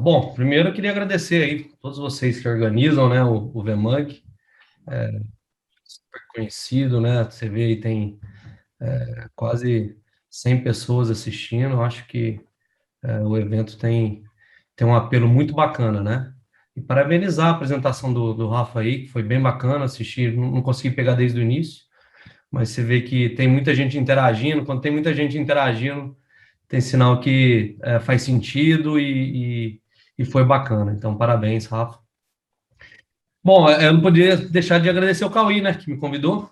Bom, primeiro eu queria agradecer aí todos vocês que organizam, né, o VMUG, super conhecido, né? Você vê aí tem quase 100 pessoas assistindo. Eu acho que o evento tem um apelo muito bacana, né? E parabenizar a apresentação do Rafa aí, que foi bem bacana assistir. Não consegui pegar desde o início, mas você vê que tem muita gente interagindo. Quando tem muita gente interagindo, tem sinal que faz sentido e foi bacana. Então, parabéns, Rafa. Bom, eu não podia deixar de agradecer o Cauí, né, que me convidou.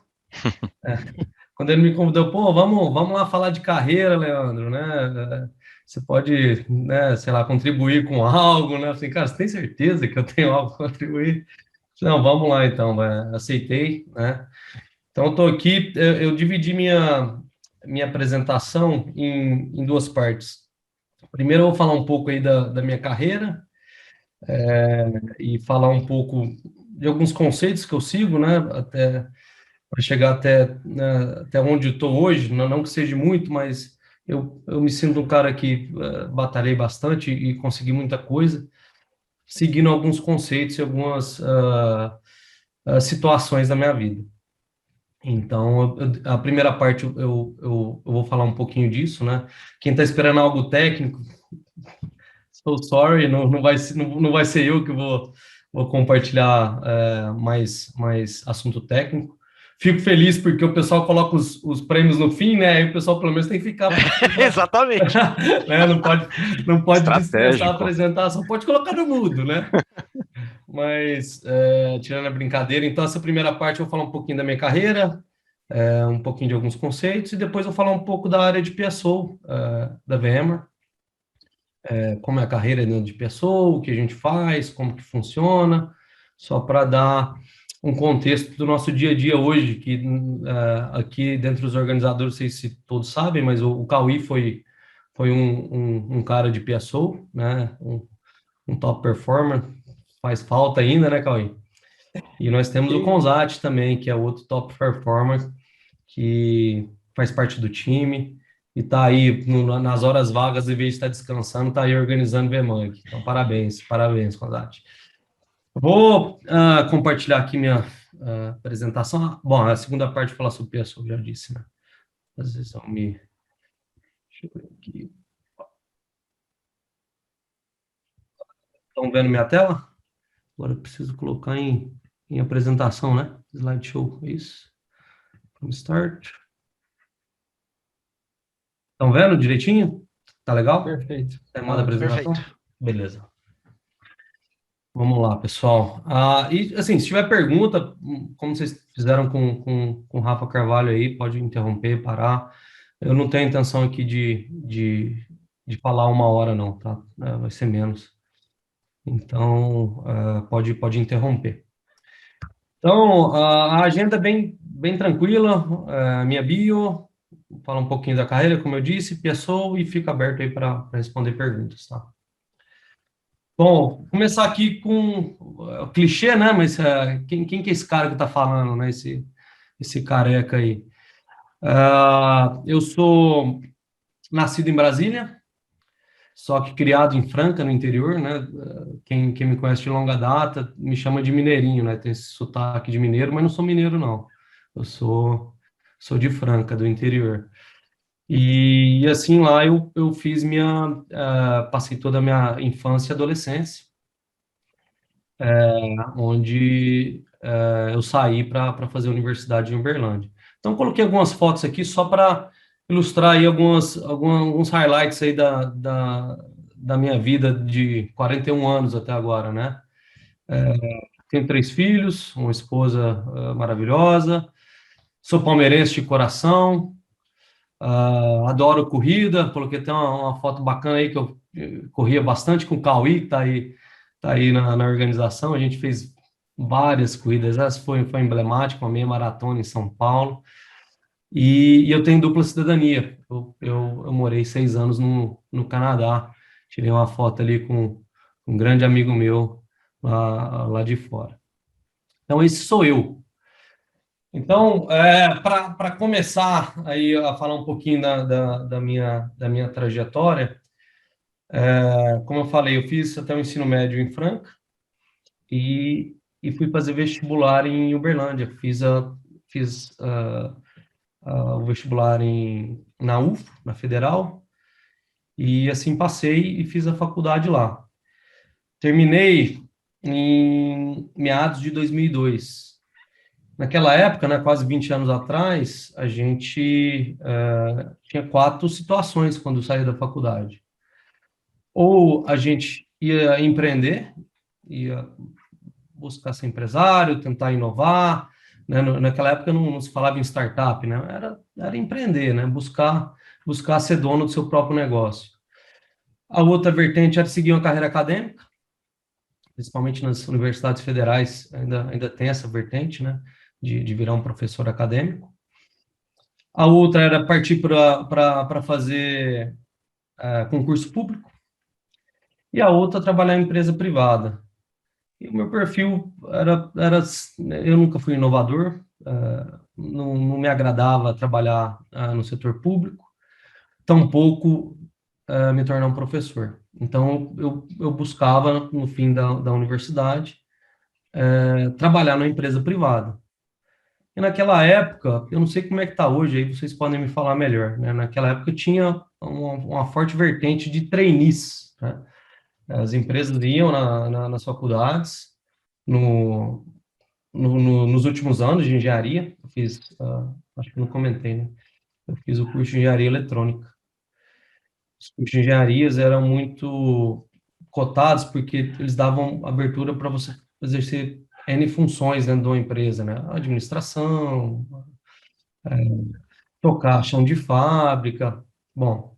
Quando ele me convidou, pô, vamos lá falar de carreira, Leandro, né? Você pode, né, sei lá, contribuir com algo, né? Assim, cara, você tem certeza que eu tenho algo para contribuir? Não, vamos lá então, aceitei, né? Então, eu estou aqui, eu dividi minha apresentação em duas partes. Primeiro, eu vou falar um pouco aí da minha carreira, e falar um pouco de alguns conceitos que eu sigo, né? Até para chegar até onde estou hoje, não que seja muito, mas eu me sinto um cara que batalhei bastante e consegui muita coisa, seguindo alguns conceitos e algumas situações da minha vida. Então, a primeira parte eu vou falar um pouquinho disso, né? Quem está esperando algo técnico, so sorry, não vai ser eu que vou compartilhar mais assunto técnico. Fico feliz porque o pessoal coloca os prêmios no fim, né? Aí o pessoal pelo menos tem que ficar Exatamente. né? Não pode dispensar a Estratégico. apresentação, pode colocar no mudo, né? Mas, tirando a brincadeira, então essa primeira parte eu vou falar um pouquinho da minha carreira, um pouquinho de alguns conceitos, e depois eu vou falar um pouco da área de PSO, da VMware, como é a carreira dentro de PSO, o que a gente faz, como que funciona, só para dar um contexto do nosso dia a dia hoje, que aqui dentro dos organizadores, não sei se todos sabem, mas o Cauí foi um cara de PSO, né? Um top performer, faz falta ainda, né, Cauí? E nós temos o E Consat também, que é outro top performer, que faz parte do time e está aí nas horas vagas, em vez de estar descansando, está aí organizando o VMUG. Então, parabéns, Consat. Vou compartilhar aqui minha apresentação. Bom, a segunda parte falar sobre o pessoal, já disse, né? Às vezes eu me... Deixa eu ver aqui. Estão vendo minha tela? Agora eu preciso colocar em apresentação, né? Slideshow, é isso. Vamos start. Estão vendo direitinho? Tá legal? perfeito. Tem modo Tá apresentação? perfeito. Beleza. Vamos lá, pessoal. E assim, se tiver pergunta, como vocês fizeram com o Rafa Carvalho aí, pode interromper, parar. Eu não tenho intenção aqui de falar uma hora, não, tá? Vai ser menos. Então, pode interromper. Então, a agenda é bem tranquila, minha bio, fala um pouquinho da carreira, como eu disse, pessoa, e fica aberto aí para responder perguntas, tá? Bom, começar aqui com o clichê, né? Mas quem que é esse cara que tá falando, né? Esse careca aí. Eu sou nascido em Brasília, só que criado em Franca, no interior, né? Quem me conhece de longa data me chama de mineirinho, né? Tem esse sotaque de mineiro, mas não sou mineiro, não. Eu sou de Franca, do interior. E assim lá eu fiz passei toda a minha infância e adolescência, onde eu saí para fazer a universidade em Uberlândia. Então, coloquei algumas fotos aqui só para ilustrar aí alguns highlights aí da minha vida de 41 anos até agora, né? Tenho três filhos, uma esposa maravilhosa, sou palmeirense de coração, adoro corrida, coloquei até uma foto bacana aí que eu corria bastante com o Cauí, que tá aí na organização. A gente fez várias corridas, essa foi emblemática, uma meia maratona em São Paulo. E eu tenho dupla cidadania. Eu morei 6 anos no Canadá. Tirei uma foto ali com um grande amigo meu lá de fora. Então, esse sou eu. Então, para começar aí a falar um pouquinho da minha trajetória, Como eu falei, eu fiz até o ensino médio em Franca e fui fazer vestibular em Uberlândia. Fiz o vestibular na UF, na Federal, e assim passei e fiz a faculdade lá. Terminei em meados de 2002. Naquela época, né, quase 20 anos atrás, a gente tinha quatro situações quando saía da faculdade. Ou a gente ia empreender, ia buscar ser empresário, tentar inovar, né? Naquela época não se falava em startup, né? Era empreender, né? Buscar ser dono do seu próprio negócio. A outra vertente era seguir uma carreira acadêmica, principalmente nas universidades federais, ainda tem essa vertente, né? De virar um professor acadêmico. A outra era partir para fazer concurso público, e a outra trabalhar em empresa privada. E o meu perfil eu nunca fui inovador, não me agradava trabalhar no setor público, tampouco me tornar um professor. Então, eu buscava, no fim da universidade, trabalhar numa empresa privada. E naquela época, eu não sei como é que está hoje, aí vocês podem me falar melhor, né? Naquela época tinha uma forte vertente de trainees, né? As empresas iam nas faculdades, no, nos últimos anos de engenharia, eu fiz, acho que não comentei, né? Eu fiz o curso de engenharia eletrônica. Os cursos de engenharias eram muito cotados porque eles davam abertura para você exercer N funções dentro de uma empresa, né? Administração, tocar chão de fábrica, bom.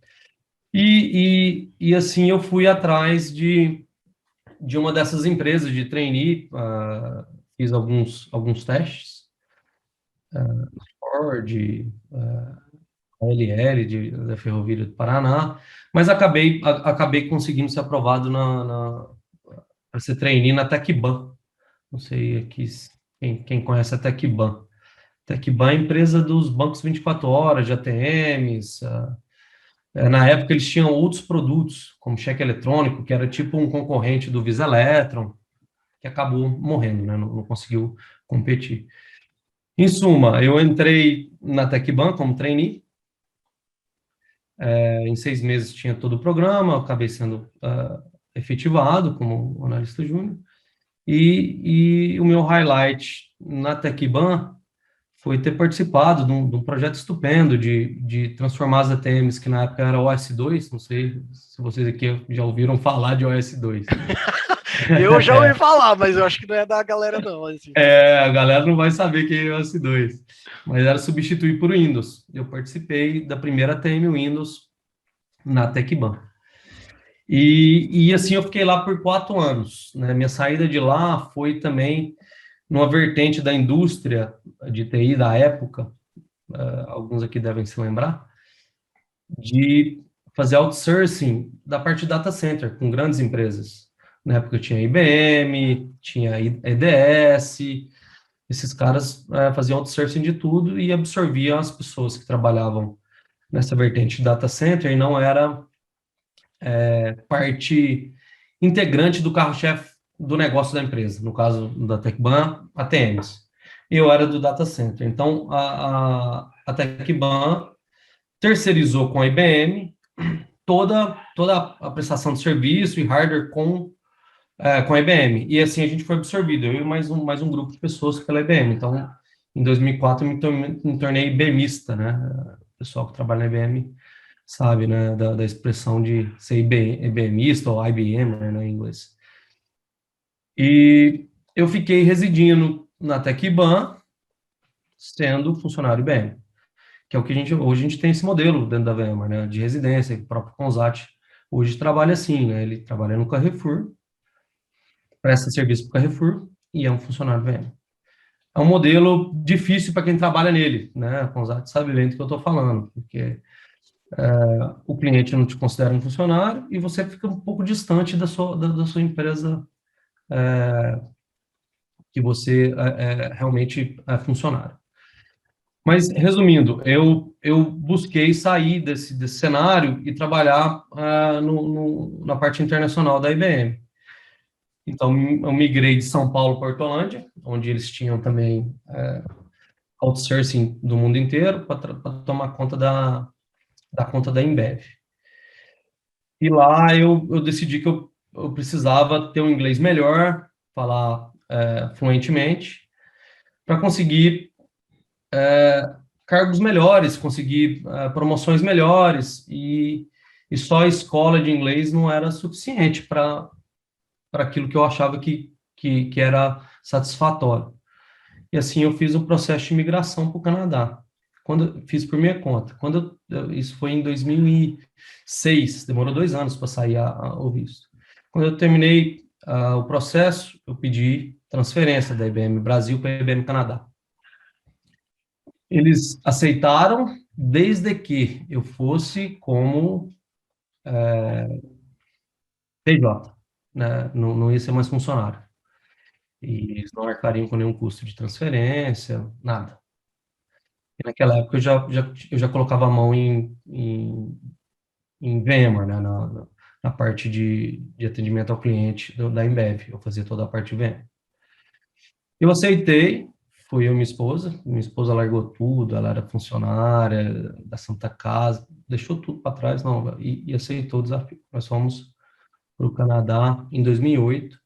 E assim eu fui atrás de uma dessas empresas de trainee, fiz alguns testes, Ford, OLL da Ferrovia do Paraná, mas acabei conseguindo ser aprovado para ser trainee na Tecban. Não sei aqui quem conhece a Tecban. Tecban é a empresa dos bancos 24 horas, de ATMs. Na época eles tinham outros produtos, como cheque eletrônico, que era tipo um concorrente do Visa Electron, que acabou morrendo, né? Não conseguiu competir. Em suma, eu entrei na Tecban como trainee. Em 6 meses tinha todo o programa, eu acabei sendo efetivado como analista júnior. E o meu highlight na Tecban foi ter participado de um projeto estupendo de transformar as ATMs, que na época era OS2, não sei se vocês aqui já ouviram falar de OS2. Eu já ouvi falar, mas eu acho que não é da galera, não. Assim. A galera não vai saber que é OS2, mas era substituir por Windows. Eu participei da primeira ATM Windows na Tecban. E assim eu fiquei lá por 4 anos, né? Minha saída de lá foi também numa vertente da indústria de TI da época, alguns aqui devem se lembrar, de fazer outsourcing da parte de data center com grandes empresas. Na época tinha IBM, tinha EDS, esses caras faziam outsourcing de tudo e absorviam as pessoas que trabalhavam nessa vertente de data center e não era parte integrante do carro-chefe do negócio da empresa, no caso da Tecban, ATMs. Eu era do data center. Então, a Tecban terceirizou com a IBM toda a prestação de serviço e hardware com a IBM. E assim a gente foi absorvido, eu e mais um grupo de pessoas pela IBM. Então, em 2004, me tornei IBMista, né? O pessoal que trabalha na IBM sabe, né, da expressão de ser IBMista ou IBM, né, em inglês. E eu fiquei residindo na Tecban, sendo funcionário IBM, que é o que hoje a gente tem esse modelo dentro da VMware, né, de residência, o próprio Consat hoje trabalha assim, né, ele trabalha no Carrefour, presta serviço para o Carrefour e é um funcionário VM. É um modelo difícil para quem trabalha nele, né, a Consat sabe bem do que eu estou falando, porque o cliente não te considera um funcionário e você fica um pouco distante da sua empresa que você realmente é funcionário. Mas, resumindo, eu busquei sair desse cenário e trabalhar na parte internacional da IBM. Então, eu migrei de São Paulo para Hortolândia, onde eles tinham também outsourcing do mundo inteiro para tomar conta da conta da Embev. E lá eu decidi que eu precisava ter um inglês melhor, falar fluentemente, para conseguir cargos melhores, conseguir promoções melhores, e só a escola de inglês não era suficiente para aquilo que eu achava que era satisfatório. E assim eu fiz o processo de imigração para o Canadá. Quando eu fiz por minha conta. Isso foi em 2006, demorou 2 anos para sair o visto. Quando eu terminei o processo, eu pedi transferência da IBM Brasil para a IBM Canadá. Eles aceitaram, desde que eu fosse como PJ, né? Não ia ser mais funcionário. E eles não arcariam com nenhum custo de transferência, nada. E naquela época eu já colocava a mão em VMware, né? Na parte de atendimento ao cliente da Embev. Eu fazia toda a parte de VMware. Eu aceitei, fui eu e minha esposa. Minha esposa largou tudo, ela era funcionária da Santa Casa, deixou tudo para trás, não, e aceitou o desafio. Nós fomos para o Canadá em 2008,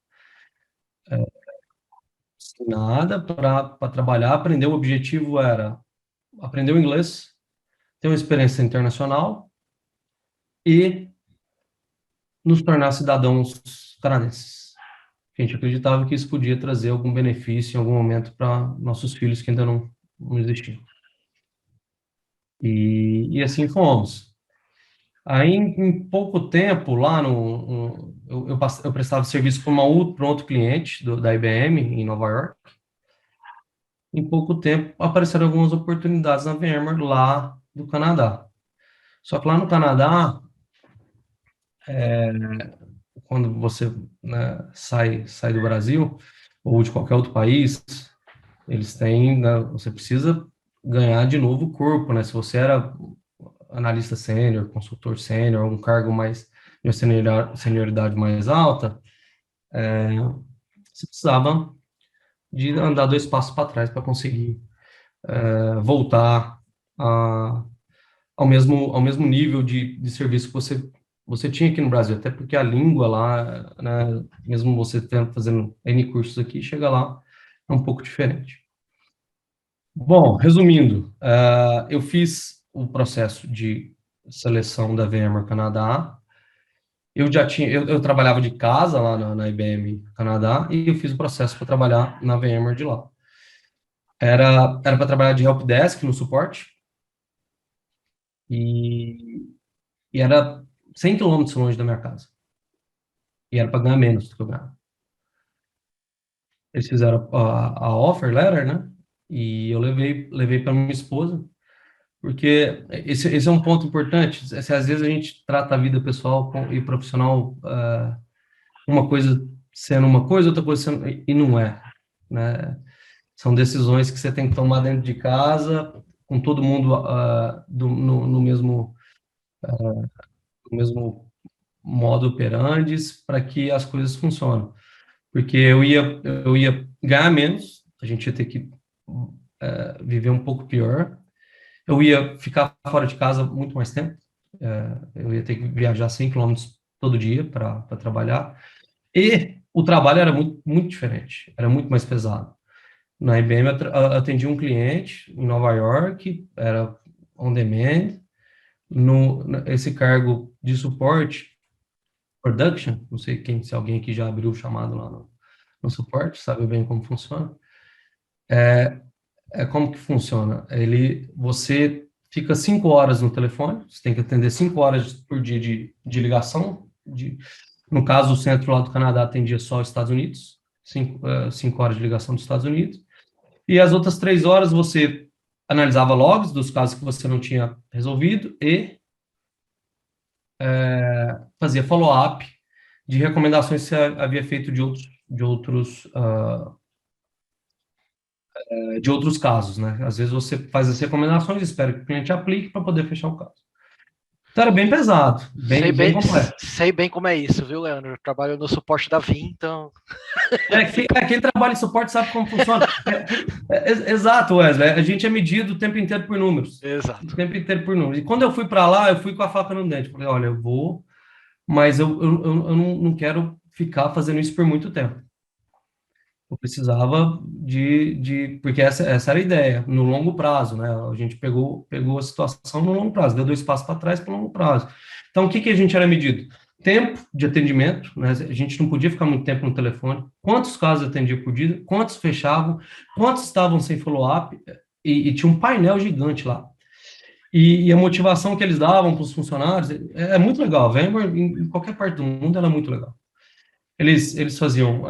sem nada, para trabalhar, aprender. O objetivo era aprender o inglês, ter uma experiência internacional e nos tornar cidadãos canadenses. A gente acreditava que isso podia trazer algum benefício em algum momento para nossos filhos que ainda não existiam. E assim fomos. Aí, em pouco tempo, lá eu prestava serviço para para um outro cliente da IBM em Nova York. Em pouco tempo, apareceram algumas oportunidades na VMware lá do Canadá. Só que lá no Canadá, quando você, né, sai do Brasil ou de qualquer outro país, eles têm, né, você precisa ganhar de novo o corpo, né? Se você era analista sênior, consultor sênior, um cargo mais de uma senioridade mais alta, você precisava de andar 2 passos para trás para conseguir voltar a, ao mesmo nível de serviço que você tinha aqui no Brasil, até porque a língua lá, né, mesmo você fazendo N cursos aqui, chega lá, é um pouco diferente. Bom, resumindo, eu fiz o processo de seleção da VMware Canadá. Eu trabalhava de casa lá na IBM Canadá e eu fiz o processo para trabalhar na VMware de lá. Era para trabalhar de helpdesk no suporte e, e era 100 quilômetros longe da minha casa. E era para ganhar menos do que eu ganhava. Eles fizeram a offer letter, né? E eu levei para minha esposa, porque esse é um ponto importante. Às vezes a gente trata a vida pessoal e profissional, uma coisa sendo uma coisa, outra coisa sendo, e não é, né? São decisões que você tem que tomar dentro de casa, com todo mundo no mesmo modo operandi, para que as coisas funcionem. Porque eu ia ganhar menos, a gente ia ter que viver um pouco pior. Eu ia ficar fora de casa muito mais tempo. Eu ia ter que viajar 100 quilômetros todo dia para trabalhar. E o trabalho era muito, muito diferente, era muito mais pesado. Na IBM, eu atendi um cliente em Nova York, era on demand, esse cargo de suporte, production, não sei se alguém aqui já abriu o chamado lá no suporte, sabe bem como funciona. Como que funciona? Você fica 5 horas no telefone, você tem que atender 5 horas por dia de ligação. No caso, o centro lá do Canadá atendia só os Estados Unidos, 5 horas de ligação dos Estados Unidos. E as outras 3 horas você analisava logs dos casos que você não tinha resolvido e fazia follow-up de recomendações que você havia feito de outros de outros casos, né? Às vezes você faz as recomendações, espera que o cliente aplique para poder fechar o caso. Então era bem pesado, bem complexo. Sei bem como é isso, viu, Leandro? Eu trabalho no suporte da VIM, então. Quem trabalha em suporte sabe como funciona. Exato, Wesley. A gente é medido o tempo inteiro por números. O Exato. tempo inteiro por números. E quando eu fui para lá, eu fui com a faca no dente. Falei, olha, eu vou, mas eu não quero ficar fazendo isso por muito tempo. Eu precisava porque essa era a ideia, no longo prazo, né? A gente pegou a situação no longo prazo, deu 2 passos para trás para o longo prazo. Então, o que a gente era medido? Tempo de atendimento, né? A gente não podia ficar muito tempo no telefone. Quantos casos atendia por dia? Quantos fechavam? Quantos estavam sem follow-up? E tinha um painel gigante lá. E a motivação que eles davam para os funcionários é muito legal. Vember, em qualquer parte do mundo, ela é muito legal. Eles faziam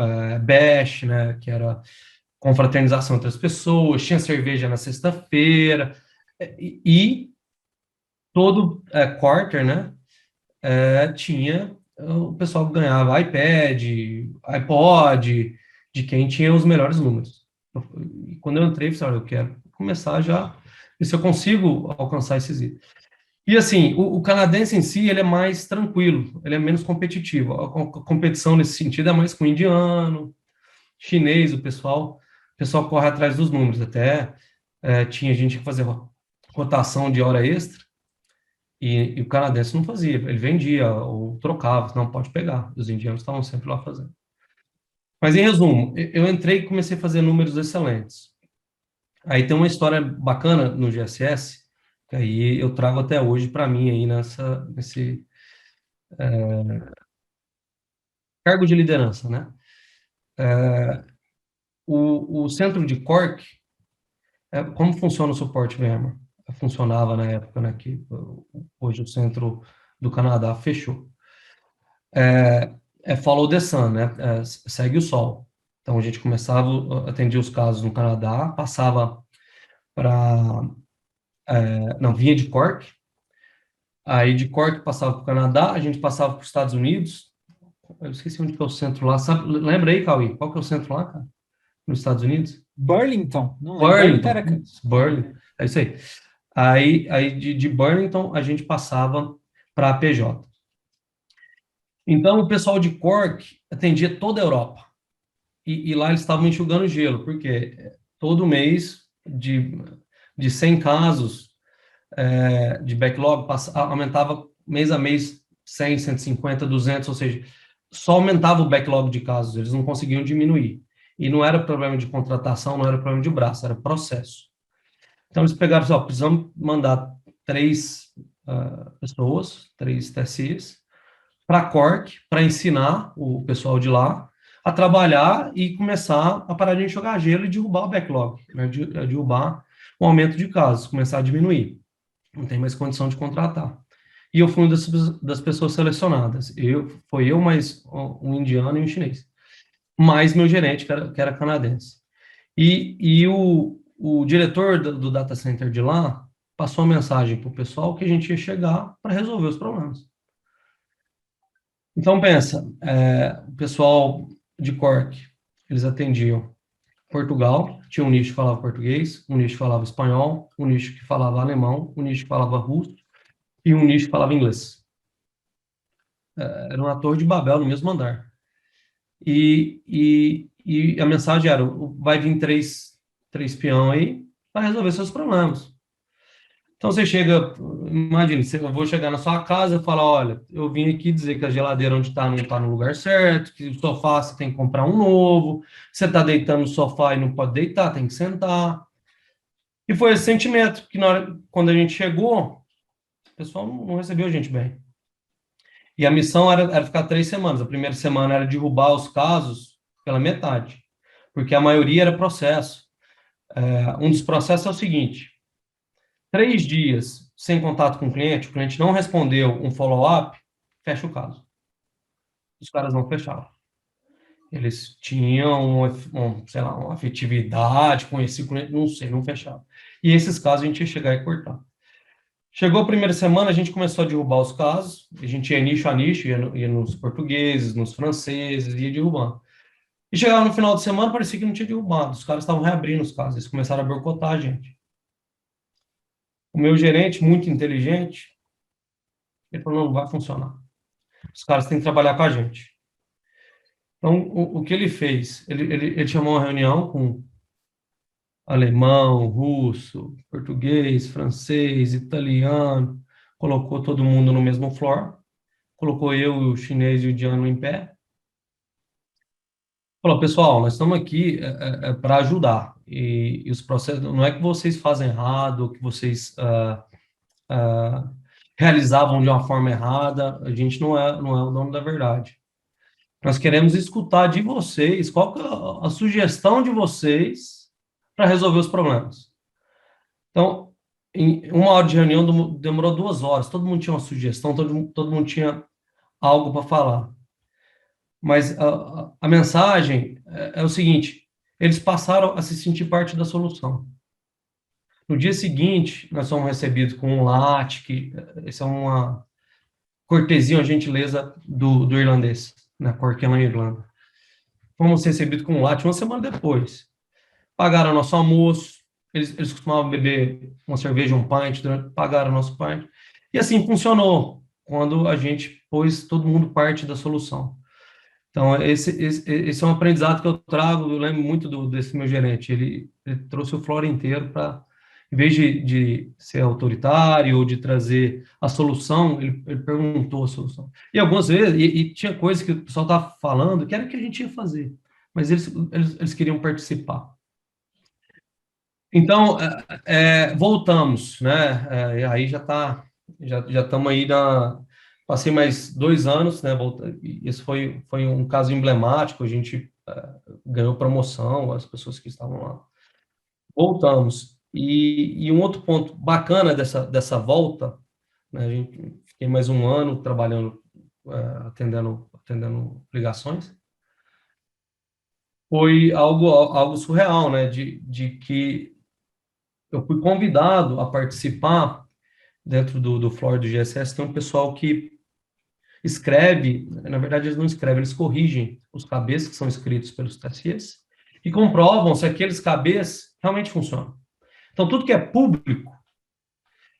bash, né, que era confraternização entre as pessoas, tinha cerveja na sexta-feira, e todo quarter, né, tinha o pessoal que ganhava iPad, iPod, de quem tinha os melhores números. E quando eu entrei, eu falei, olha, eu quero começar já, e se eu consigo alcançar esses itens. E assim, o canadense em si, ele é mais tranquilo, ele é menos competitivo. A competição nesse sentido é mais com o indiano, chinês, o pessoal corre atrás dos números. Até tinha gente que fazia rotação de hora extra e o canadense não fazia. Ele vendia ou trocava, não pode pegar. Os indianos estavam sempre lá fazendo. Mas em resumo, eu entrei e comecei a fazer números excelentes. Aí tem uma história bacana no GSS, que aí eu trago até hoje para mim aí nesse cargo de liderança, né? O centro de Cork, como funciona o suporte VMware? Funcionava na época, né, que hoje o centro do Canadá fechou. Follow the sun, né? Segue o sol. Então a gente começava, atendia os casos no Canadá, passava para, não, vinha de Cork, aí de Cork passava para o Canadá, a gente passava para os Estados Unidos. Eu esqueci onde que é o centro lá. Sabe, lembra aí, Cauê? Qual que é o centro lá, cara? Nos Estados Unidos? Burlington, não lembro. Burlington Burlington. Burlington. É isso aí. Aí de Burlington a gente passava para a PJ. Então o pessoal de Cork atendia toda a Europa. E lá eles estavam enxugando gelo, porque todo mês de 100 casos de backlog aumentava mês a mês 100, 150, 200, ou seja, só aumentava o backlog de casos, eles não conseguiam diminuir. E não era problema de contratação, não era problema de braço, era processo. Então eles pegaram, assim, ó, precisamos mandar 3 TSIs, para Cork, para ensinar o pessoal de lá a trabalhar e começar a parar de enxugar gelo e derrubar o backlog, né, derrubar o aumento de casos, começar a diminuir. Não tem mais condição de contratar. E eu fui uma das pessoas selecionadas. Foi eu mais um indiano e um chinês. Mais meu gerente, que era canadense. E o diretor do data center de lá passou a mensagem para o pessoal que a gente ia chegar para resolver os problemas. Então, pensa, o pessoal de Cork, eles atendiam Portugal, tinha um nicho que falava português, um nicho que falava espanhol, um nicho que falava alemão, um nicho que falava russo e um nicho que falava inglês. Era uma torre de Babel no mesmo andar. E a mensagem era, vai vir três peão aí para resolver seus problemas. Então você chega, imagine, eu vou chegar na sua casa e falar, olha, eu vim aqui dizer que a geladeira onde está não está no lugar certo, que o sofá você tem que comprar um novo, você está deitando no sofá e não pode deitar, tem que sentar. E foi esse sentimento que quando a gente chegou, o pessoal não recebeu a gente bem. E a missão era ficar 3 semanas. A primeira semana era derrubar os casos pela metade, porque a maioria era processo. Um dos processos é o seguinte: 3 dias sem contato com o cliente não respondeu um follow-up, fecha o caso. Os caras não fechavam. Eles tinham, sei lá, uma afetividade com esse cliente, não sei, não fechava. E esses casos a gente ia chegar e cortar. Chegou a primeira semana, a gente começou a derrubar os casos, a gente ia nicho a nicho, ia nos portugueses, nos franceses, ia derrubando. E chegava no final de semana, parecia que não tinha derrubado. Os caras estavam reabrindo os casos, eles começaram a boicotar a gente. O meu gerente, muito inteligente, ele falou, não vai funcionar. Os caras têm que trabalhar com a gente. Então, o que ele fez? Ele chamou uma reunião com alemão, russo, português, francês, italiano, colocou todo mundo no mesmo floor, colocou eu, o chinês e o indiano em pé. Falou, pessoal, nós estamos aqui para ajudar. E os processos, não é que vocês fazem errado, ou que vocês ah, realizavam de uma forma errada, a gente não é o dono da verdade. Nós queremos escutar de vocês qual que é a sugestão de vocês para resolver os problemas. Então, em 1 hora de reunião demorou 2 horas. Todo mundo tinha uma sugestão, todo mundo tinha algo para falar. Mas a mensagem é o seguinte: eles passaram a se sentir parte da solução. No dia seguinte, nós fomos recebidos com um latte, que essa é uma cortesia, uma gentileza do irlandês, na Cork na Irlanda. Fomos recebidos com um latte 1 semana depois. Pagaram nosso almoço, eles costumavam beber uma cerveja, um pint, pagaram nosso pint. E assim funcionou, quando a gente pôs todo mundo parte da solução. Então, esse é um aprendizado que eu trago, eu lembro muito desse meu gerente, ele trouxe o Flora inteiro para, em vez de ser autoritário ou de trazer a solução, ele perguntou a solução. E algumas vezes, e tinha coisas que o pessoal estava falando que era o que a gente ia fazer, mas eles queriam participar. Então, voltamos, né? Aí já estamos aí passei mais 2 anos, né? Esse foi um caso emblemático. A gente ganhou promoção, as pessoas que estavam lá. Voltamos. E um outro ponto bacana dessa volta, né? A gente fiquei mais 1 ano trabalhando, atendendo ligações. Foi algo surreal, né? De que eu fui convidado a participar dentro do Floor do GSS. Tem um pessoal que escreve, na verdade eles não escrevem, eles corrigem os KBs que são escritos pelos TSEs e comprovam se aqueles KBs realmente funcionam. Então, tudo que é público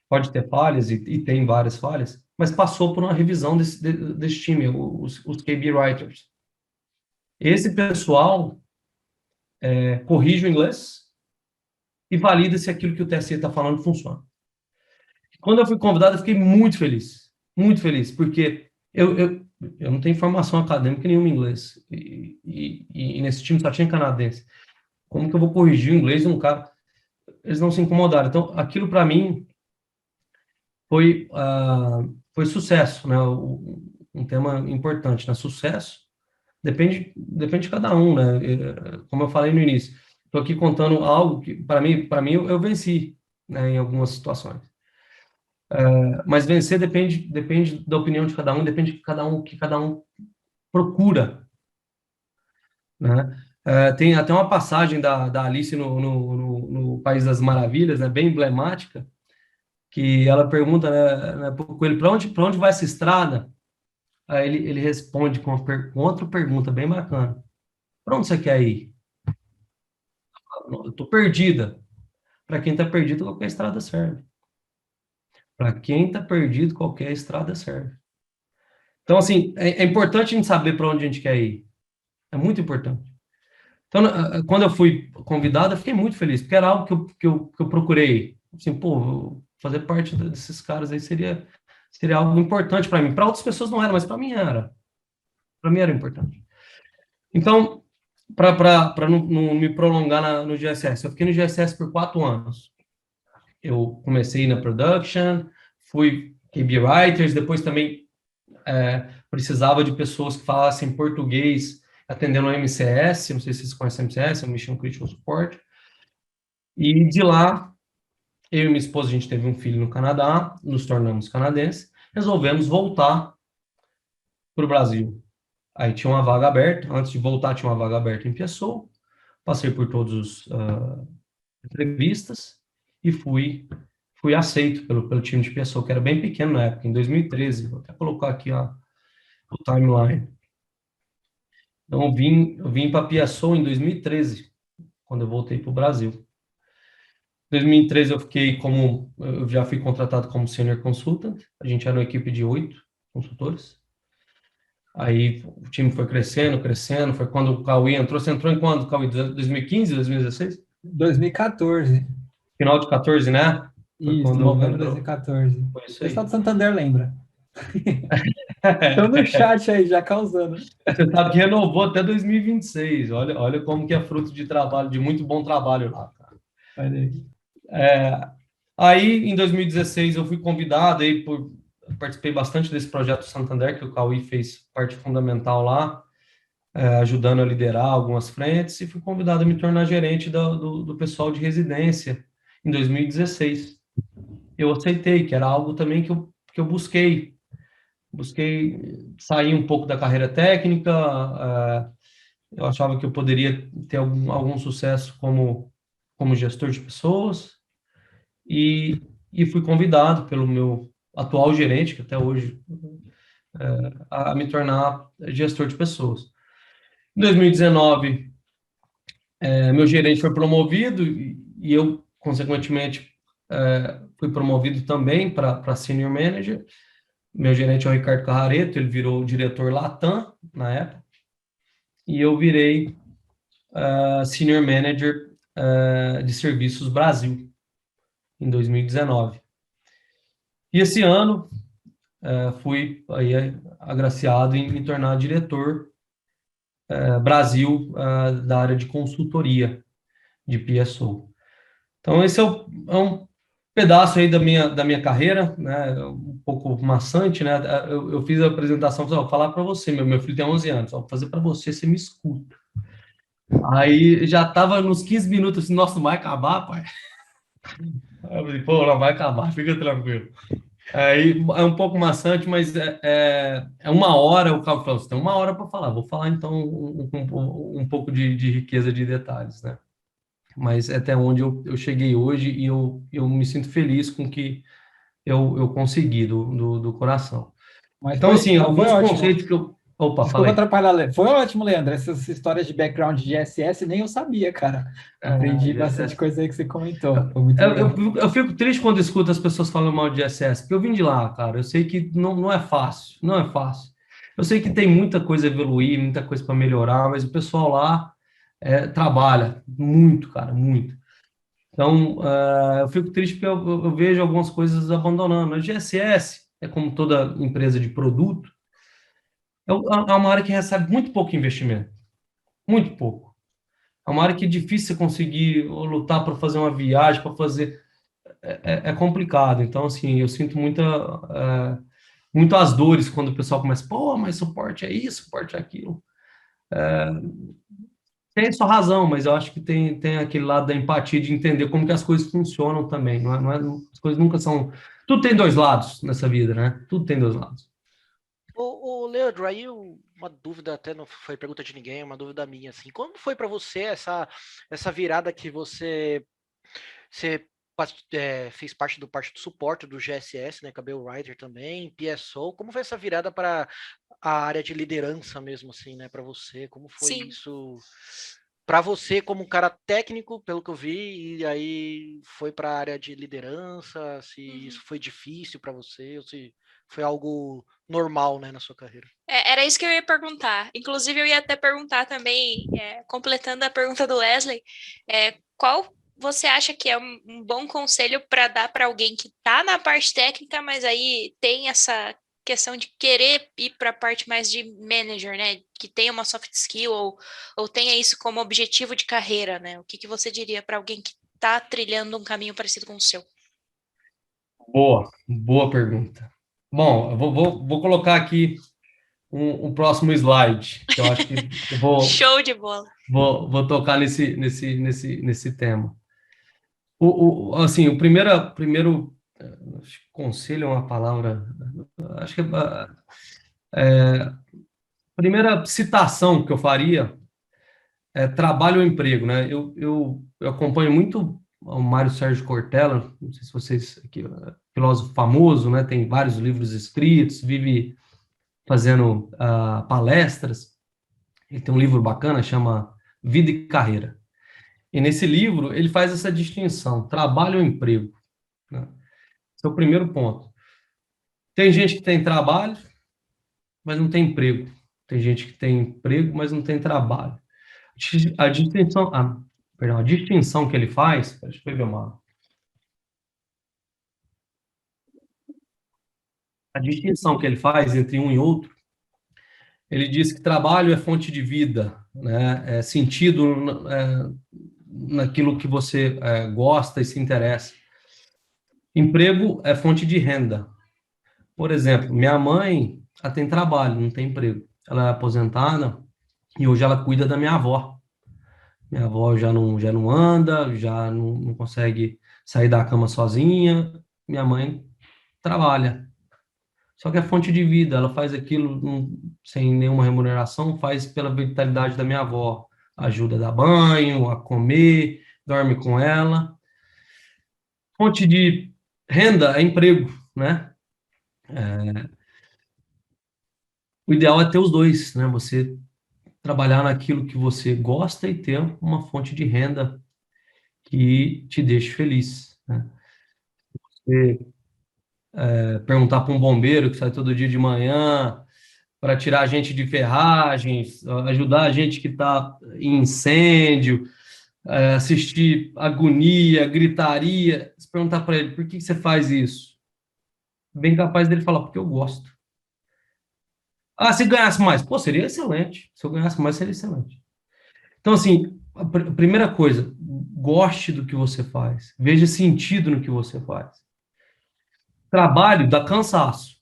pode ter falhas, e tem várias falhas, mas passou por uma revisão desse time, os KB Writers. Esse pessoal corrige o inglês e valida se aquilo que o TSE está falando funciona. Quando eu fui convidado, eu fiquei muito feliz, porque eu não tenho formação acadêmica nenhuma em inglês, e nesse time só tinha canadense. Como que eu vou corrigir o inglês de um cara? Eles não se incomodaram. Então, aquilo para mim foi sucesso, né? Um tema importante, né? Sucesso depende de cada um, né? Como eu falei no início, estou aqui contando algo que, para mim eu venci, né, em algumas situações. Mas vencer depende da opinião de cada um, depende de que cada um procura, né? Tem até uma passagem da Alice no País das Maravilhas, né, bem emblemática, que ela pergunta, né, pro Coelho, para onde vai essa estrada? Aí ele responde com outra pergunta bem bacana. Para onde você quer ir? Eu estou perdida. Para quem está perdido, qualquer estrada serve. Para quem está perdido, qualquer estrada serve. Então, assim, é importante a gente saber para onde a gente quer ir. É muito importante. Então, quando eu fui convidado, eu fiquei muito feliz, porque era algo que eu procurei. Assim, pô, fazer parte desses caras aí seria algo importante para mim. Para outras pessoas não era, mas para mim era. Para mim era importante. Então, para não me prolongar no GSS, eu fiquei no GSS por 4 anos. Eu comecei na production, fui KB Writers, depois também precisava de pessoas que falassem português atendendo a MCS, não sei se vocês conhecem a MCS, é o Mission Critical Support. E de lá, eu e minha esposa, a gente teve um filho no Canadá, nos tornamos canadenses, resolvemos voltar para o Brasil. Aí tinha uma vaga aberta, antes de voltar tinha uma vaga aberta em Pessoa, passei por todas as entrevistas e fui aceito pelo time de Pessoa, que era bem pequeno na época, em 2013, vou até colocar aqui o timeline. Então, eu vim para a Piaçou em 2013, quando eu voltei para o Brasil. Em 2013 eu já fui contratado como Senior Consultant, a gente era uma equipe de 8 consultores. Aí o time foi crescendo, crescendo, foi quando o Cauê entrou. Você entrou em quando, Cauê? 2015, 2016? 2014. Final de 14, né? Foi Isso, quando novembro de entrou. 2014. Foi O isso pessoal aí. do Santander lembra. Estão no chat aí, já causando. Você sabe que renovou até 2026. Olha como que é fruto de trabalho, de muito bom trabalho lá, cara. Olha aí. Aí, em 2016, eu fui convidado participei bastante desse projeto Santander, que o Cauê fez parte fundamental lá, ajudando a liderar algumas frentes, e fui convidado a me tornar gerente do pessoal de residência em 2016. Eu aceitei, que era algo também que eu busquei. Busquei sair um pouco da carreira técnica, eu achava que eu poderia ter algum sucesso como gestor de pessoas, e, e fui convidado pelo meu atual gerente, que até hoje, a me tornar gestor de pessoas. Em 2019, meu gerente foi promovido e eu, consequentemente, fui promovido também para Senior Manager. Meu gerente é o Ricardo Carrareto, ele virou diretor Latam na época, e eu virei Senior Manager de Serviços Brasil em 2019. E esse ano fui aí agraciado em me tornar diretor Brasil da área de consultoria de PSO. Então, esse é um pedaço aí da minha carreira, né, um pouco maçante, né, eu fiz a apresentação, falei, vou falar para você, meu filho tem 11 anos, vou fazer para você, você me escuta. Aí já estava nos 15 minutos, assim, nossa, não vai acabar, pai? Aí eu falei, pô, não vai acabar, fica tranquilo. Aí é um pouco maçante, mas é uma hora, o Cabo falou, você tem uma hora para falar, vou falar então um pouco de riqueza de detalhes, né? Mas é até onde eu cheguei hoje e eu me sinto feliz com o que eu consegui do coração. Mas Então, assim, foi alguns ótimo. conceitos que eu... Opa, Desculpa falei. atrapalhar, Foi ótimo, Leandro. Essas histórias de background de SS nem eu sabia, cara. Aprendi bastante coisa aí que você comentou. Foi muito Eu, legal. eu fico triste quando escuto as pessoas falando mal de SS, porque eu vim de lá, cara. Eu sei que não é fácil, não é fácil. Eu sei que tem muita coisa a evoluir, muita coisa para melhorar, mas o pessoal lá trabalha muito, cara, muito. Então, eu fico triste porque eu vejo algumas coisas abandonando. A GSS é como toda empresa de produto, é uma área que recebe muito pouco investimento, muito pouco. É uma área que é difícil você conseguir lutar para fazer uma viagem, para fazer é complicado. Então, assim, eu sinto muito as dores quando o pessoal começa, pô, mas suporte é isso, suporte é aquilo. Tem sua razão, mas eu acho que tem aquele lado da empatia de entender como que as coisas funcionam também. As coisas nunca são. Tudo tem dois lados nessa vida, né? Tudo tem dois lados. Ô, Leandro, aí uma dúvida, até não foi pergunta de ninguém, uma dúvida minha, assim, como foi para você essa virada que você fez parte do suporte do GSS, né, Cabelo Writer também, PSO, como foi essa virada para a área de liderança mesmo, assim, né, para você, como foi Sim. isso para você como um cara técnico, pelo que eu vi, e aí foi para a área de liderança, se isso foi difícil para você, ou se foi algo normal, né, na sua carreira. Era isso que eu ia perguntar. Inclusive, eu ia até perguntar também, completando a pergunta do Wesley, qual você acha que é um bom conselho para dar para alguém que está na parte técnica, mas aí tem essa questão de querer ir para a parte mais de manager, né? Que tenha uma soft skill ou tenha isso como objetivo de carreira, né? O que você diria para alguém que está trilhando um caminho parecido com o seu? Boa pergunta. Bom, eu vou colocar aqui um próximo slide, que eu acho que eu Show de bola. vou tocar nesse tema. Assim, o primeiro acho que conselho é uma palavra, acho que a primeira citação que eu faria é trabalho ou emprego, né? Eu acompanho muito o Mário Sérgio Cortella, não sei se vocês, aqui, filósofo famoso, né? Tem vários livros escritos, vive fazendo palestras, Ele tem um livro bacana, chama Vida e Carreira. E nesse livro, ele faz essa distinção, trabalho ou emprego, né? Esse é o primeiro ponto. Tem gente que tem trabalho, mas não tem emprego. Tem gente que tem emprego, mas não tem trabalho. A distinção, perdão, a distinção que ele faz, deixa eu pegar a distinção que ele faz entre um e outro, ele diz que trabalho é fonte de vida, né? É sentido naquilo que você gosta e se interessa. Emprego é fonte de renda. Por exemplo, minha mãe, ela tem trabalho, não tem emprego. Ela é aposentada e hoje ela cuida da minha avó. Minha avó já não anda, já não consegue sair da cama sozinha. Minha mãe trabalha. Só que é fonte de vida, ela faz aquilo sem nenhuma remuneração, faz pela vitalidade da minha avó. Ajuda a dar banho, a comer, dorme com ela. Fonte de renda é emprego, né? O ideal é ter os dois, né? Você trabalhar naquilo que você gosta e ter uma fonte de renda que te deixe feliz, né? Você perguntar para um bombeiro que sai todo dia de manhã para tirar a gente de ferragens, ajudar a gente que está em incêndio, assistir agonia, gritaria, se perguntar para ele, por que você faz isso? Bem capaz dele falar, porque eu gosto. Ah, se ganhasse mais? Pô, seria excelente. Se eu ganhasse mais, seria excelente. Então, assim, a primeira coisa, goste do que você faz. Veja sentido no que você faz. Trabalho dá cansaço.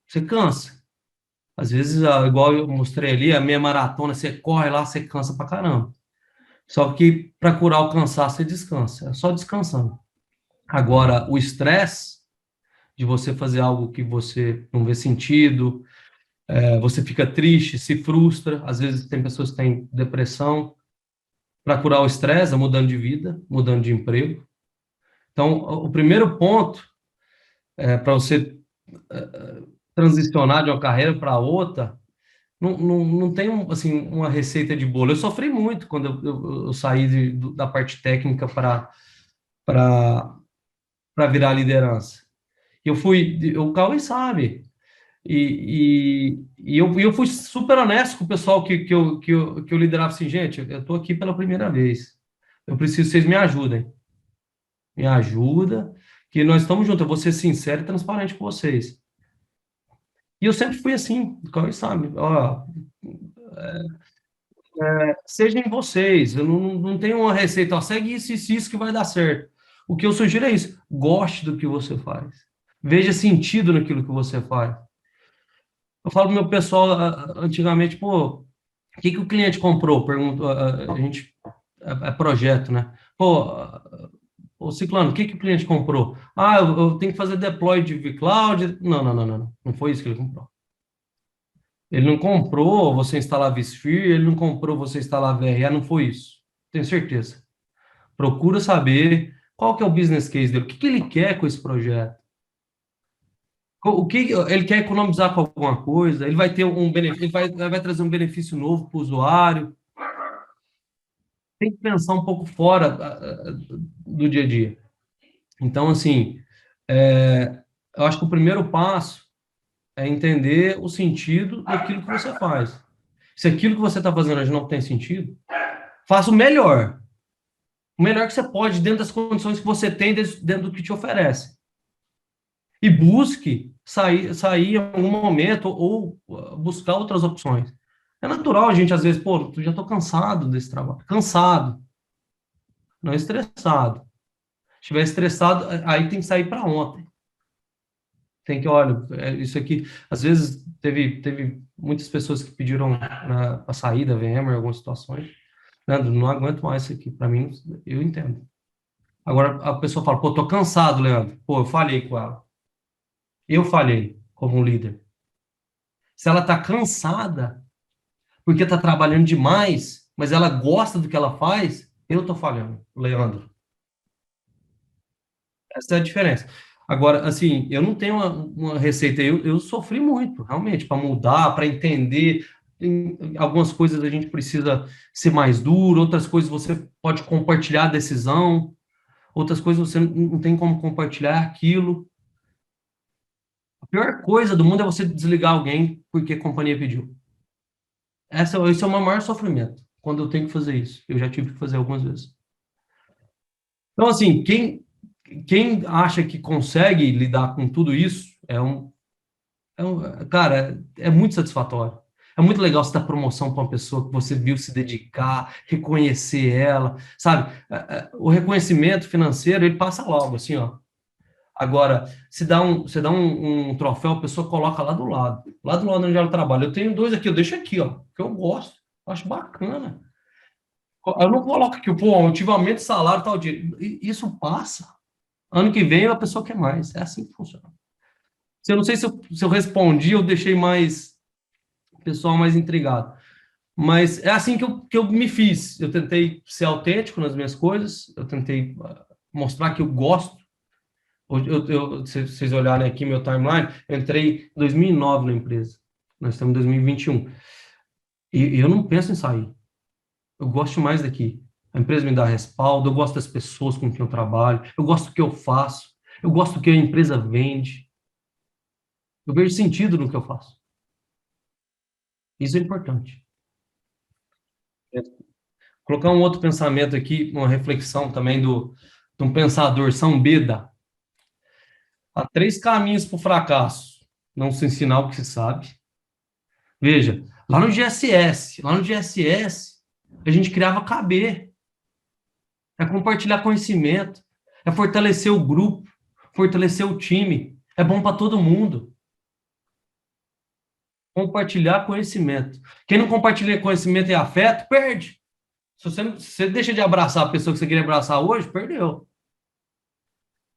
Você cansa. Às vezes, igual eu mostrei ali, a meia maratona, você corre lá, você cansa pra caramba. Só que para curar o cansaço, você descansa. É só descansando. Agora, o estresse de você fazer algo que você não vê sentido, você fica triste, se frustra. Às vezes tem pessoas que têm depressão. Para curar o estresse, é mudando de vida, mudando de emprego. Então, o primeiro ponto para você transicionar de uma carreira para outra, não tem assim, uma receita de bolo. Eu sofri muito quando eu saí da parte técnica para virar liderança. O Cauê sabe, e eu fui super honesto com o pessoal que eu liderava assim, gente, eu estou aqui pela primeira vez, eu preciso que vocês me ajudem. Me ajuda, que nós estamos juntos, eu vou ser sincero e transparente com vocês. E eu sempre fui assim, o Cauê sabe, ó, sejam vocês, eu não tenho uma receita, ó, segue isso, isso, isso que vai dar certo. O que eu sugiro é isso, goste do que você faz. Veja sentido naquilo que você faz. Eu falo pro meu pessoal antigamente, pô, o que o cliente comprou? Pergunto, a gente, é projeto, né? Pô, ô Ciclano, o que o cliente comprou? Ah, eu tenho que fazer deploy de vCloud. Não, não, não, não, não. Não foi isso que ele comprou. Ele não comprou você instalar vSphere, ele não comprou você instalar VRA, não foi isso. Tenho certeza. Procura saber qual que é o business case dele, o que ele quer com esse projeto. O que ele quer economizar com alguma coisa, ele vai ter um benefício, ele vai trazer um benefício novo para o usuário. Tem que pensar um pouco fora do dia a dia. Então, assim, eu acho que o primeiro passo é entender o sentido daquilo que você faz. Se aquilo que você está fazendo hoje não tem sentido, faça o melhor que você pode, dentro das condições que você tem, dentro do que te oferece. E busque sair em algum momento ou buscar outras opções. É natural a gente, às vezes, pô, já estou cansado desse trabalho. Cansado. Não estressado. Se estiver estressado, aí tem que sair para ontem. Tem que, olha, isso aqui... Às vezes, teve muitas pessoas que pediram para sair da VMware em algumas situações. Leandro, não aguento mais isso aqui. Para mim, eu entendo. Agora, a pessoa fala, pô, tô cansado, Leandro. Pô, eu falhei com ela. Eu falhei como um líder. Se ela tá cansada, porque tá trabalhando demais, mas ela gosta do que ela faz, eu tô falhando, Leandro. Essa é a diferença. Agora, assim, eu não tenho uma receita, eu sofri muito, realmente, para mudar, para entender Em algumas coisas a gente precisa ser mais duro, outras coisas você pode compartilhar a decisão, outras coisas você não tem como compartilhar aquilo. A pior coisa do mundo é você desligar alguém porque a companhia pediu. Esse é o meu maior sofrimento, quando eu tenho que fazer isso. Eu já tive que fazer algumas vezes. Então, assim, quem acha que consegue lidar com tudo isso, cara, é muito satisfatório. É muito legal você dar promoção para uma pessoa que você viu se dedicar, reconhecer ela, sabe? O reconhecimento financeiro, ele passa logo, assim, ó. Agora, você dá um troféu, a pessoa coloca lá do lado onde ela trabalha. Eu tenho dois aqui, eu deixo aqui, ó, que eu gosto, eu acho bacana. Eu não coloco aqui, pô, eu tive aumento de salário, tal dia. Isso passa. Ano que vem a pessoa quer mais. É assim que funciona. Eu não sei se eu respondi, eu deixei mais o pessoal mais intrigado. Mas é assim que eu me fiz. Eu tentei ser autêntico nas minhas coisas, eu tentei mostrar que eu gosto. Se vocês olharem aqui meu timeline, eu entrei em 2009 na empresa. Nós estamos em 2021. E eu não penso em sair. Eu gosto mais daqui. A empresa me dá respaldo, eu gosto das pessoas com quem eu trabalho, eu gosto do que eu faço, eu gosto do que a empresa vende. Eu vejo sentido no que eu faço. Isso é importante. Colocar um outro pensamento aqui, uma reflexão também de um pensador, São Beda. Há 3 caminhos para o fracasso. Não se ensinar o que se sabe. Veja, lá no GSS, a gente criava KB. É compartilhar conhecimento, é fortalecer o grupo, fortalecer o time. É bom para todo mundo. Compartilhar conhecimento. Quem não compartilha conhecimento e afeto, perde. Se você deixa de abraçar a pessoa que você queria abraçar hoje, perdeu.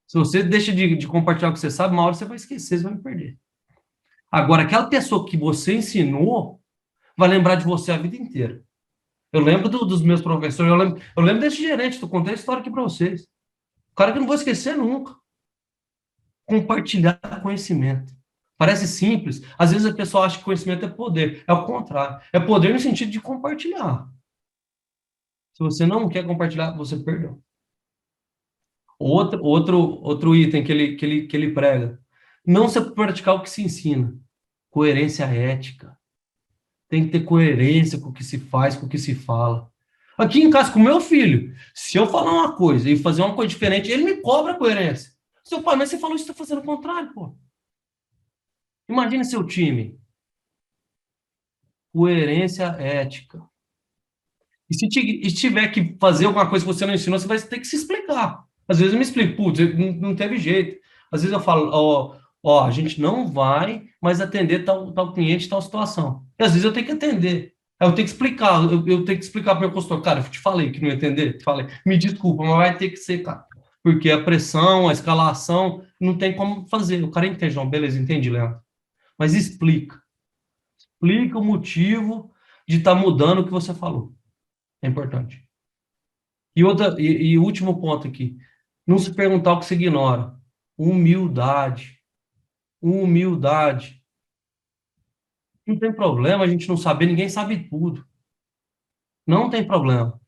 Se você deixa de compartilhar o que você sabe, uma hora você vai esquecer, você vai perder. Agora, aquela pessoa que você ensinou vai lembrar de você a vida inteira. Eu lembro dos meus professores, eu lembro desse gerente, eu contei a história aqui para vocês. O cara que eu não vou esquecer nunca. Compartilhar conhecimento. Parece simples. Às vezes a pessoa acha que conhecimento é poder. É o contrário. É poder no sentido de compartilhar. Se você não quer compartilhar, você perdeu. Outro item que ele prega. Não se praticar o que se ensina. Coerência ética. Tem que ter coerência com o que se faz, com o que se fala. Aqui em casa, com o meu filho, se eu falar uma coisa e fazer uma coisa diferente, ele me cobra a coerência. Seu pai, mas você falou isso, está fazendo o contrário, pô. Imagine seu time. Coerência ética. E se tiver que fazer alguma coisa que você não ensinou, você vai ter que se explicar. Às vezes eu me explico, putz, não teve jeito. Às vezes eu falo, a gente não vai mais atender tal cliente, tal situação. E às vezes eu tenho que atender. Aí eu tenho que explicar, eu tenho que explicar para o meu consultor, cara, eu te falei que não ia atender, te falei, me desculpa, mas vai ter que ser, cara. Porque a pressão, a escalação, não tem como fazer. O cara entende, João, beleza, entendi, Leandro. Mas explica. Explica o motivo de estar mudando o que você falou. É importante. E o último ponto aqui. Não se perguntar o que se ignora. Humildade. Humildade. Não tem problema a gente não saber, ninguém sabe tudo. Não tem problema.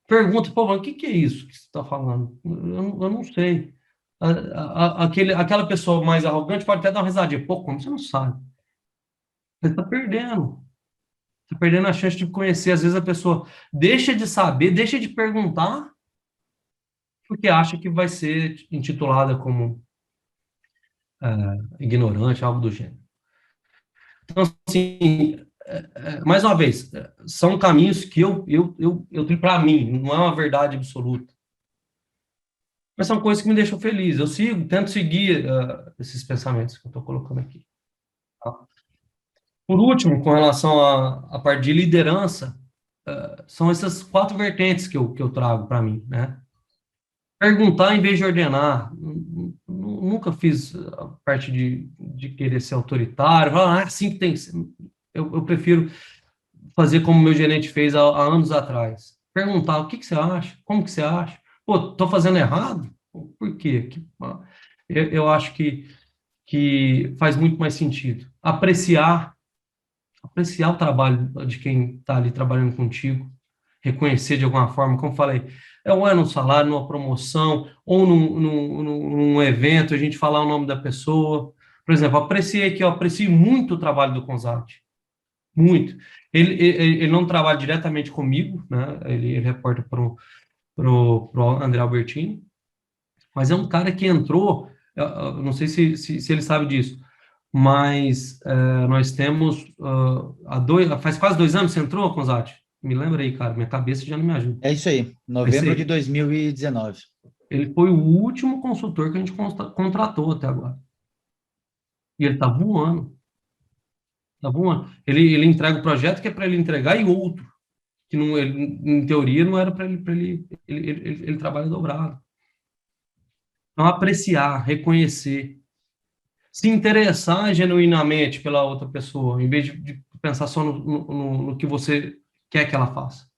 Pergunta, pô, mas o que é isso que você está falando? Eu não sei. Aquela pessoa mais arrogante pode até dar uma risadinha. Pô, como você não sabe? Você está perdendo. Está perdendo a chance de conhecer. Às vezes a pessoa deixa de saber, deixa de perguntar, porque acha que vai ser intitulada como ignorante, algo do gênero. Então, assim, mais uma vez, são caminhos que eu tenho para mim, não é uma verdade absoluta. Mas são coisas que me deixam feliz. Eu tento seguir esses pensamentos que eu estou colocando aqui. Tá? Por último, com relação à parte de liderança, são essas 4 vertentes que eu trago para mim, né? Perguntar em vez de ordenar. Nunca fiz a parte de querer ser autoritário, falar, assim que tem que ser. Eu prefiro fazer como meu gerente fez há anos atrás. Perguntar, o que você acha? Como que você acha? Pô, tô fazendo errado? Por quê? Eu acho que faz muito mais sentido. Apreciar apreciar o trabalho de quem está ali trabalhando contigo, reconhecer de alguma forma, como falei, ou é num salário, numa promoção, ou num evento, a gente falar o nome da pessoa. Por exemplo, apreciei aqui, eu aprecio muito o trabalho do Consati, muito. Ele não trabalha diretamente comigo, né? Ele reporta pro André Albertini, mas é um cara que entrou, eu não sei se ele sabe disso, mas nós temos, faz quase 2 anos que você entrou, Consati? Me lembra aí, cara, minha cabeça já não me ajuda. É isso aí, novembro de 2019. Ele foi o último consultor que a gente contratou até agora. E ele tá voando. Tá voando. Ele entrega o projeto que é para ele entregar e outro, que não, em teoria não era para ele trabalha dobrado. Então, apreciar, reconhecer, se interessar genuinamente pela outra pessoa, em vez de pensar só no que você quer que ela faça.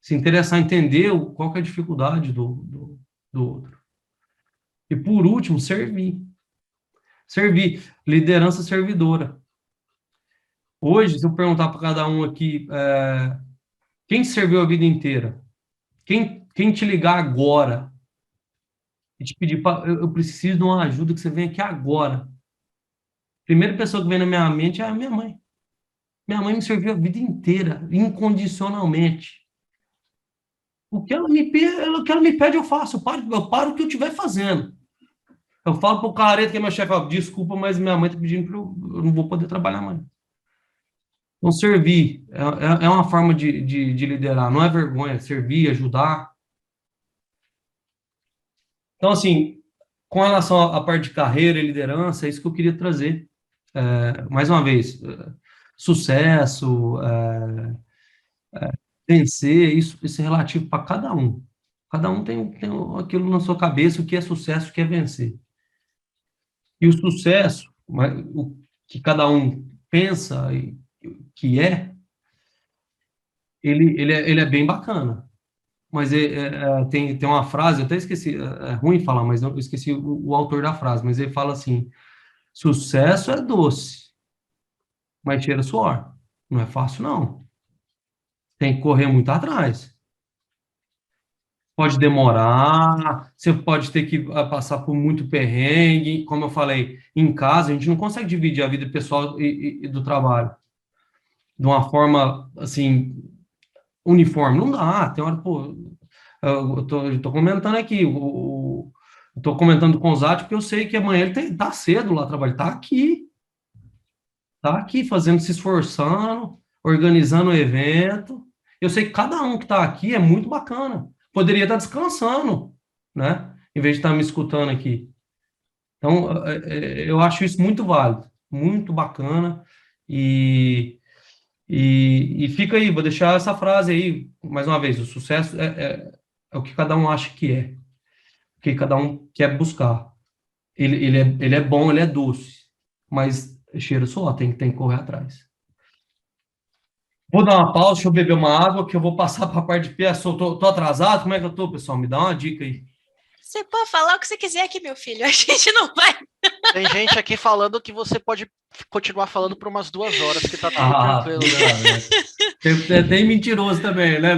Se interessar, entender qual que é a dificuldade do outro. E, por último, servir. Servir. Liderança servidora. Hoje, se eu perguntar para cada um aqui, quem serviu a vida inteira? Quem te ligar agora e te pedir, eu preciso de uma ajuda que você venha aqui agora. Primeira pessoa que vem na minha mente é a minha mãe. Minha mãe me serviu a vida inteira, incondicionalmente. O que ela me pede, eu faço. Eu paro o que eu estiver fazendo. Eu falo pro Careta, que é meu chefe, desculpa, mas minha mãe está pedindo eu não vou poder trabalhar mais. Então, servir é uma forma de liderar, não é vergonha, servir, ajudar. Então, assim, com relação à parte de carreira e liderança, é isso que eu queria trazer. Mais uma vez, sucesso, vencer, isso é relativo para cada um. Cada um tem aquilo na sua cabeça, o que é sucesso, o que é vencer. E o sucesso, o que cada um pensa que ele é bem bacana. Mas tem uma frase, eu até esqueci, é ruim falar, mas eu esqueci o autor da frase, mas ele fala assim, sucesso é doce, mas cheira suor. Não é fácil, não. Tem que correr muito atrás. Pode demorar, você pode ter que passar por muito perrengue, como eu falei, em casa a gente não consegue dividir a vida pessoal e do trabalho de uma forma, assim, uniforme. Não dá, tem hora, pô, eu tô comentando aqui, estou comentando com o Zati porque eu sei que amanhã ele tá cedo lá trabalhando, tá aqui fazendo, se esforçando, organizando o evento. Eu sei que cada um que está aqui é muito bacana. Poderia estar descansando, né? Em vez de estar me escutando aqui. Então, eu acho isso muito válido, muito bacana. E fica aí, vou deixar essa frase aí, mais uma vez, o sucesso é o que cada um acha que é, o que cada um quer buscar. Ele é bom, ele é doce, mas cheiro só, tem que correr atrás. Vou dar uma pausa, deixa eu beber uma água, que eu vou passar para a parte de pé. Tô atrasado? Como é que eu tô, pessoal? Me dá uma dica aí. Você pode falar o que você quiser aqui, meu filho. A gente não vai. Tem gente aqui falando que você pode continuar falando por umas 2 horas, que tá tudo tranquilo. Tem mentiroso também, né?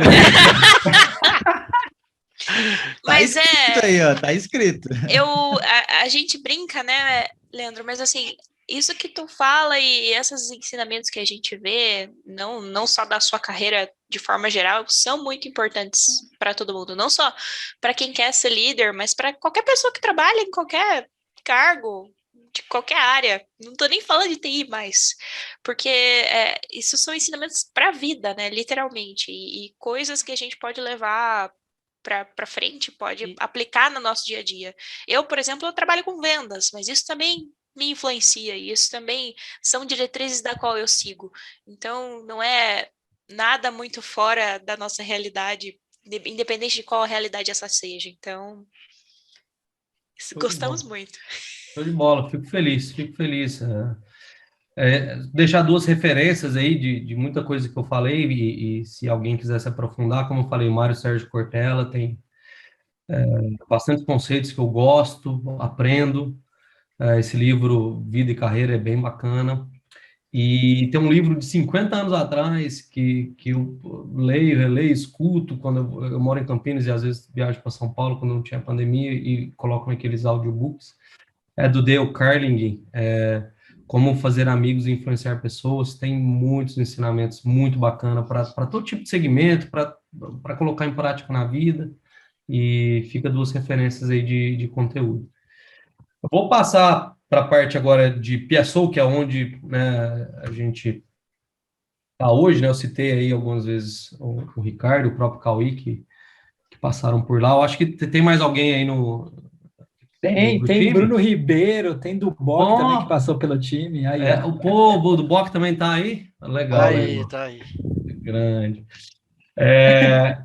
Mas tá escrito aí, ó, tá escrito. A gente brinca, né, Leandro? Mas assim, isso que tu fala e esses ensinamentos que a gente vê, não só da sua carreira de forma geral, são muito importantes para todo mundo. Não só para quem quer ser líder, mas para qualquer pessoa que trabalha em qualquer cargo, de qualquer área. Não estou nem falando de TI mais, porque isso são ensinamentos para a vida, né? Literalmente, e coisas que a gente pode levar para frente, pode aplicar no nosso dia a dia. Eu, por exemplo, eu trabalho com vendas, mas isso também me influencia, e isso também são diretrizes da qual eu sigo. Então, não é nada muito fora da nossa realidade, independente de qual realidade essa seja. Então, gostamos muito. Show de bola, fico feliz. Deixar 2 referências aí de muita coisa que eu falei, e se alguém quiser se aprofundar, como eu falei, Mário Sérgio Cortella tem bastante conceitos que eu gosto, aprendo. Esse livro, Vida e Carreira, é bem bacana. E tem um livro de 50 anos atrás que eu leio, releio, escuto quando eu moro em Campinas e às vezes viajo para São Paulo quando não tinha pandemia e coloco naqueles audiobooks. É do Dale Carnegie, Como Fazer Amigos e Influenciar Pessoas. Tem muitos ensinamentos muito bacana para todo tipo de segmento, para colocar em prática na vida. E fica duas referências aí de conteúdo. Eu vou passar para a parte agora de PSO, que é onde, né, a gente está hoje, né? Eu citei aí algumas vezes o Ricardo, o próprio Cauê, que passaram por lá. Eu acho que tem mais alguém aí do Tem time. Bruno Ribeiro, tem Duboc também que Bom, passou pelo time. Aí, ó. o povo do Boc também tá aí. Legal, Aí, legal. tá aí. Grande.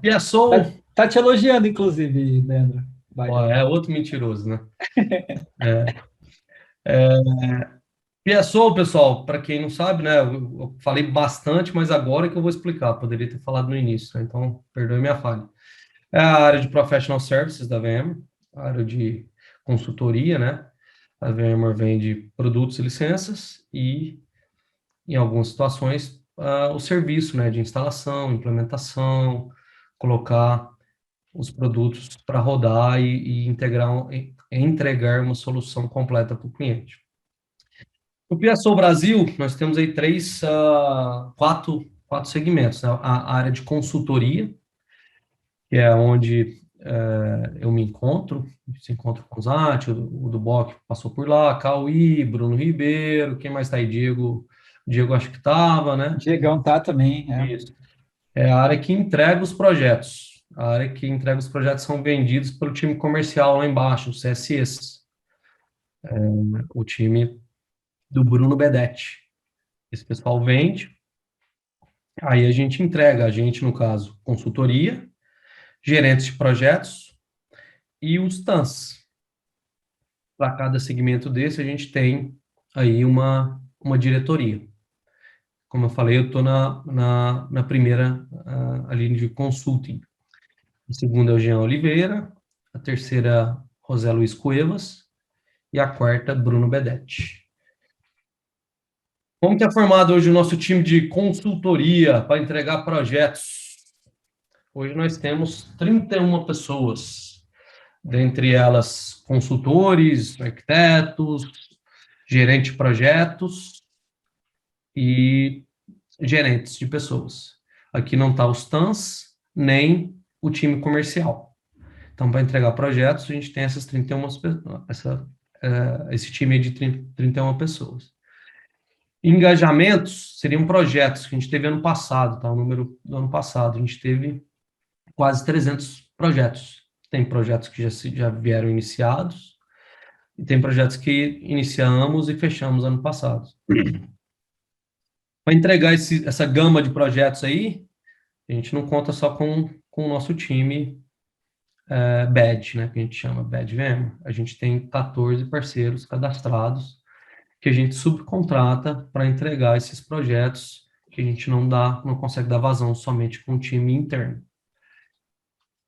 PSO, Tá te elogiando, inclusive, Leandro. ó, Biden. é outro mentiroso, né? PSO, pessoal, para quem não sabe, né? Eu falei bastante, mas agora que eu vou explicar. Poderia ter falado no início, né? Então, perdoe minha falha. É a área de Professional Services da VMware, a área de consultoria, né? A VMware vende produtos e licenças e, em algumas situações, o serviço, né? De instalação, implementação, colocar os produtos para rodar e entregar uma solução completa para o cliente. O PSO Brasil, nós temos aí quatro segmentos, né? A área de consultoria, que é onde eu me encontro, se encontro com o Zati, o Duboc passou por lá, Cauí, Bruno Ribeiro, quem mais está aí? Diego acho que estava, né? Diegão tá também. Isso. É a área que entrega os projetos. A área que entrega os projetos são vendidos pelo time comercial lá embaixo, o CSS, o time do Bruno Bedetti. Esse pessoal vende, aí a gente entrega, a gente, no caso, consultoria, gerentes de projetos e os TANs. Para cada segmento desse, a gente tem aí uma diretoria. Como eu falei, eu estou na primeira linha de consulting. A segunda é o Jean Oliveira, a terceira, José Luiz Cuevas, e a quarta, Bruno Bedetti. Como que é formado hoje o nosso time de consultoria para entregar projetos? Hoje nós temos 31 pessoas, dentre elas consultores, arquitetos, gerente de projetos e gerentes de pessoas. Aqui não está os TANs, nem o time comercial. Então, para entregar projetos, a gente tem essas 31, esse time de 31 pessoas. Engajamentos seriam projetos que a gente teve ano passado, tá? O número do ano passado. A gente teve quase 300 projetos. Tem projetos que já vieram iniciados, e tem projetos que iniciamos e fechamos ano passado. Para entregar essa gama de projetos aí, a gente não conta só com o nosso time BAD, né, que a gente chama BAD VM. A gente tem 14 parceiros cadastrados que a gente subcontrata para entregar esses projetos que a gente não consegue dar vazão somente com o time interno.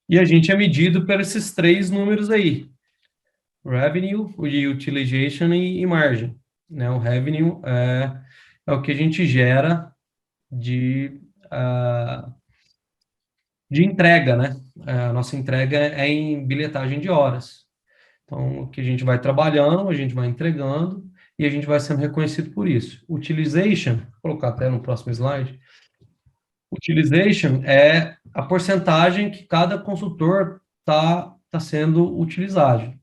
E a gente é medido por esses três números aí: revenue, utilization e margem. Né? O revenue é o que a gente gera de entrega, né? A nossa entrega é em bilhetagem de horas. Então, o que a gente vai trabalhando, a gente vai entregando e a gente vai sendo reconhecido por isso. Utilization, vou colocar até no próximo slide. Utilization é a porcentagem que cada consultor está sendo utilizado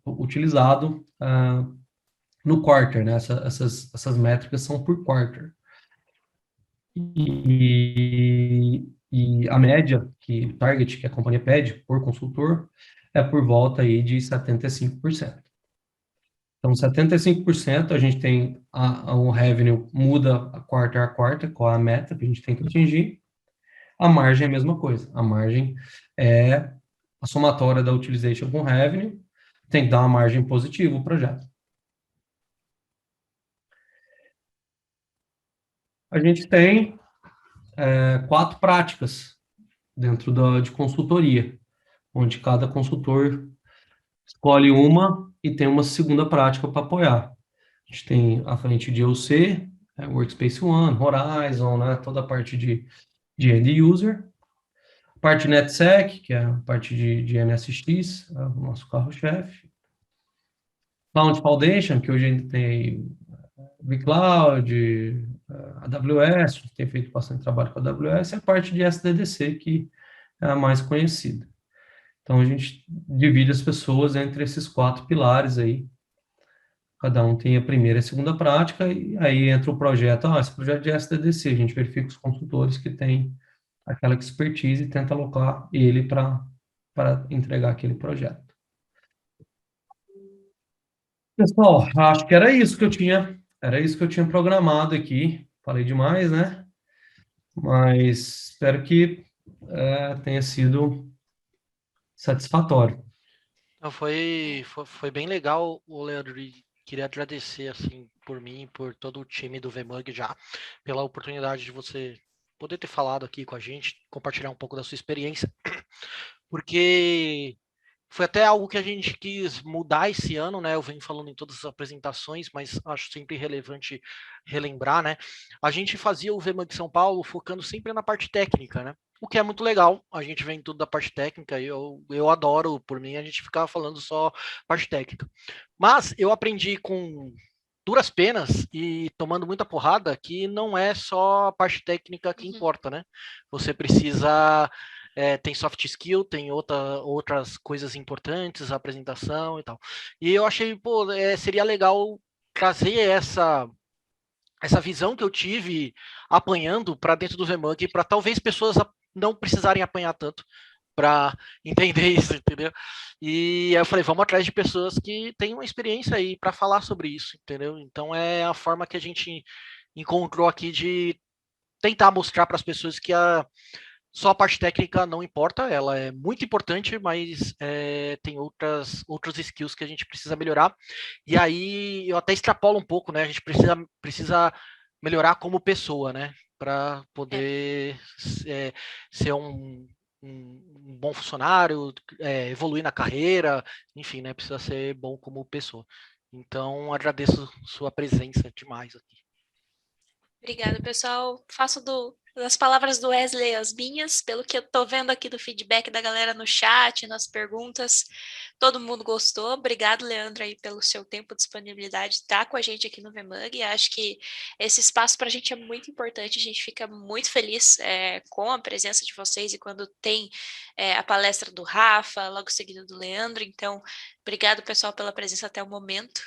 no quarter, né? Essas métricas são por quarter. E a média, o target que a companhia pede por consultor, é por volta aí de 75%. Então, 75% a gente tem o revenue muda a quarta, qual é a meta que a gente tem que atingir. A margem é a mesma coisa. A margem é a somatória da utilization com revenue, tem que dar uma margem positiva o projeto. A gente tem 4 práticas dentro de consultoria, onde cada consultor escolhe uma e tem uma segunda prática para apoiar. A gente tem a frente de IOC, Workspace ONE, Horizon, né? Toda a parte de end user. Parte de NetSec, que é a parte de NSX, é o nosso carro-chefe. Cloud Foundation, que hoje ainda tem vCloud, AWS, tem feito bastante trabalho com a AWS, e a parte de SDDC, que é a mais conhecida. Então, a gente divide as pessoas entre esses 4 pilares aí. Cada um tem a primeira e a segunda prática, e aí entra o projeto. Esse projeto de SDDC, a gente verifica os consultores que têm aquela expertise e tenta alocar ele para entregar aquele projeto. Pessoal, acho que era isso que eu tinha programado aqui. Falei demais, né? Mas espero que tenha sido satisfatório. Então, foi bem legal, Leandro, e queria agradecer, assim, por mim, por todo o time do VMUG já, pela oportunidade de você poder ter falado aqui com a gente, compartilhar um pouco da sua experiência, porque foi até algo que a gente quis mudar esse ano, né? Eu venho falando em todas as apresentações, mas acho sempre relevante relembrar, né? A gente fazia o VMUG São Paulo focando sempre na parte técnica, né? O que é muito legal, a gente vem tudo da parte técnica, e eu adoro, por mim, a gente ficava falando só parte técnica. Mas eu aprendi com duras penas e tomando muita porrada que não é só a parte técnica que importa, né? Você precisa tem soft skill, tem outras coisas importantes, a apresentação e tal. E eu achei, pô, seria legal trazer essa visão que eu tive apanhando para dentro do VMUG, para talvez pessoas não precisarem apanhar tanto para entender isso, entendeu? E aí eu falei, vamos atrás de pessoas que têm uma experiência aí para falar sobre isso, entendeu? Então é a forma que a gente encontrou aqui de tentar mostrar para as pessoas que só a parte técnica não importa, ela é muito importante, mas tem outros skills que a gente precisa melhorar. E aí eu até extrapolo um pouco, né? A gente precisa melhorar como pessoa, né? Para poder ser um bom funcionário, evoluir na carreira, enfim, né? Precisa ser bom como pessoa. Então, agradeço sua presença demais aqui. Obrigada, pessoal. Faço das palavras do Wesley as minhas, pelo que eu tô vendo aqui do feedback da galera no chat, nas perguntas. Todo mundo gostou. Obrigado, Leandro, aí pelo seu tempo e disponibilidade de estar com a gente aqui no VMUG. Acho que esse espaço para a gente é muito importante. A gente fica muito feliz com a presença de vocês e quando tem a palestra do Rafa, logo seguido do Leandro. Então, obrigado, pessoal, pela presença até o momento.